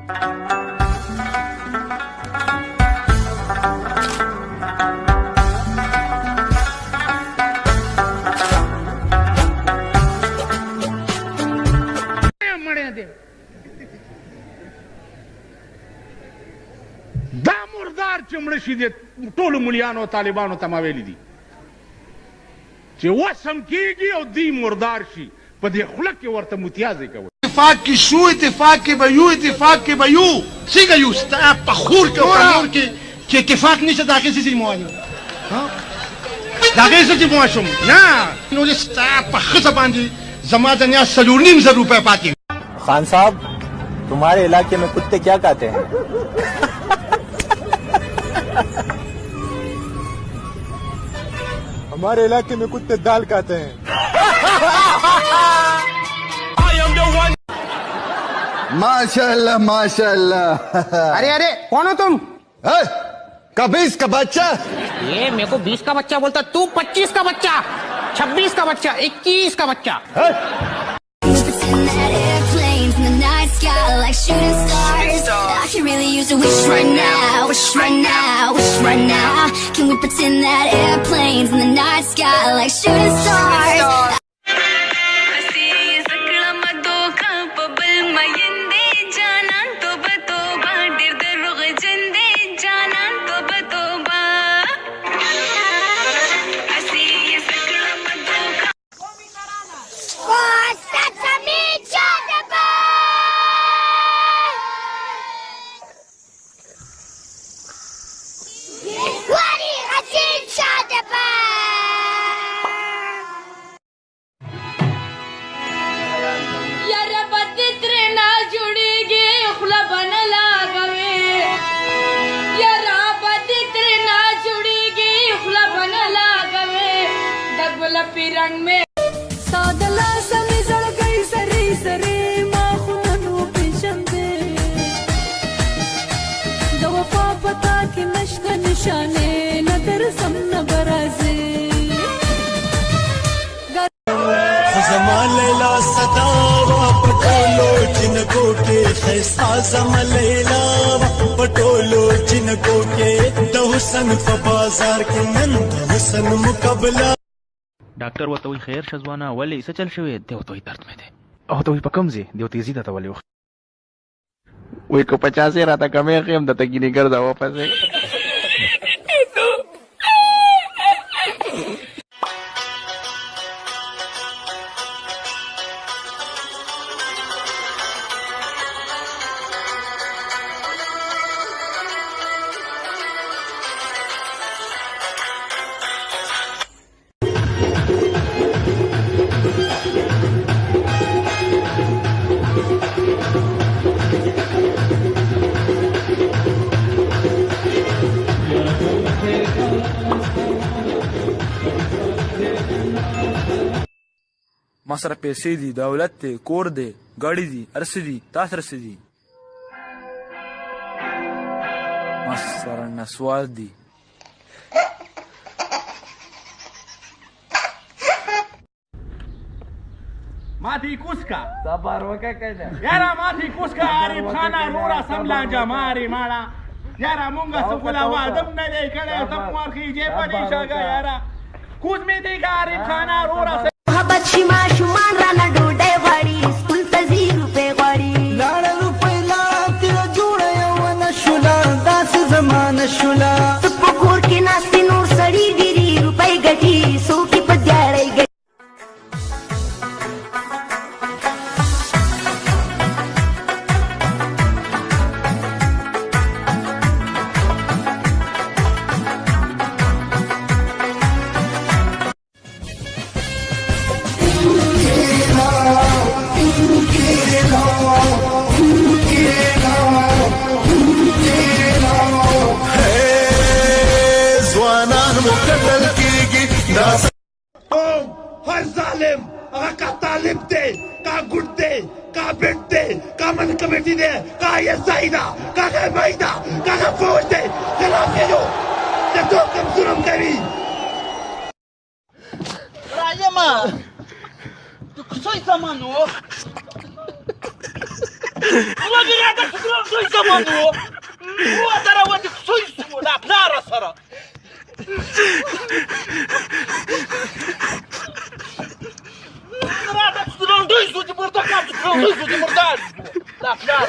دا مردار چې مړه شي د ټولو ملیانو طالبانو ته ما ویلي دي چې وسم کېږي او دوی مردار شي په دې خوله کې ورته متیازې کوي. اتفاق کې شو، اتفاق کې به یو، اتفاق کې به یو. څنګه یو ستا په خور کې او په نور کې چې اتفاق نشته د هغې څه مواني د هغې څه مواشم نه نو د ستا په ښځه باندې زما د نیا 4.5 روپۍ پاتې. खान साहब तुम्हारे इलाके में कुत्ते क्या कहते हैं? हमारे इलाके में कुत्ते दाल खाते हैं. माशाल्लाह माशाल्लाह. अरे अरे कौन हो तुम? का 20 का बच्चा. ये मेरे को 20 का बच्चा बोलता, तू 25 का बच्चा, 26 का बच्चा, 21 का बच्चा. Like shooting stars, I can really use a wish right now, wish right now, wish right now. Can we pretend that airplanes in the night sky like shooting stars? रंग में सादला सनी जड़ गई सरी सरी माखुननु पेशंदे दो वफा पता की नश्क निशाने नगर समन बराजे ज़मान लैला सदावा पटोलो जिनको के खैसा ज़मान लैला पटोलो जिनको के दहुसन बाजार के नंद हुसन मुकबला. ډاکټر ورته وایي خیر شزوانه ولې څه چل شوی دی؟ ورته وایي درد مې دی. او ورته وایي په کوم ځای دی؟ ورته یې زیده ته ولې وایي که 50 راته کمې ښیم درته ګینې ګرځه واپسې. ما سره پیسې دي، دولت دی، کور دی، ګاډي دي، هر څه دي. تاسو سره څه دي؟ ما سره نسوار دي. माथी कुसका صبر وکړه کنه यारा माथी कुसका عارف خانه نورا سملا جماري ماړه यारा مونږه سکولا وادم نه دی کړه ته مورخي جې پدې شاګه यारा کوز می دی عارف خانه نورا محبت شما شمان را نه ډوډۍ غواړي سکول ته 0 روپۍ غواړي لاړ روپۍ لاړ تیر جوړه یو نه شولا داسې زمانه شولا ته په کور کې ناستې نور سړي ډېرې روپۍ ګټي څوکې په دیاړۍ ګټي. हर जालिम का तालिब दे का गुट दे का बेट दे का मन कमेटी दे का ये साइदा का मैदा का फौज दे खिलाफ ये जो तो कम जुर्म करी रायमा तू सोई सामानो وګړي راته څنګه دوی زمونږ وو سره ودی څوی سمو دا پلار سره راته څنګه دوی زو دي مرته کاپ څنګه دوی زو دي مرته دا پلار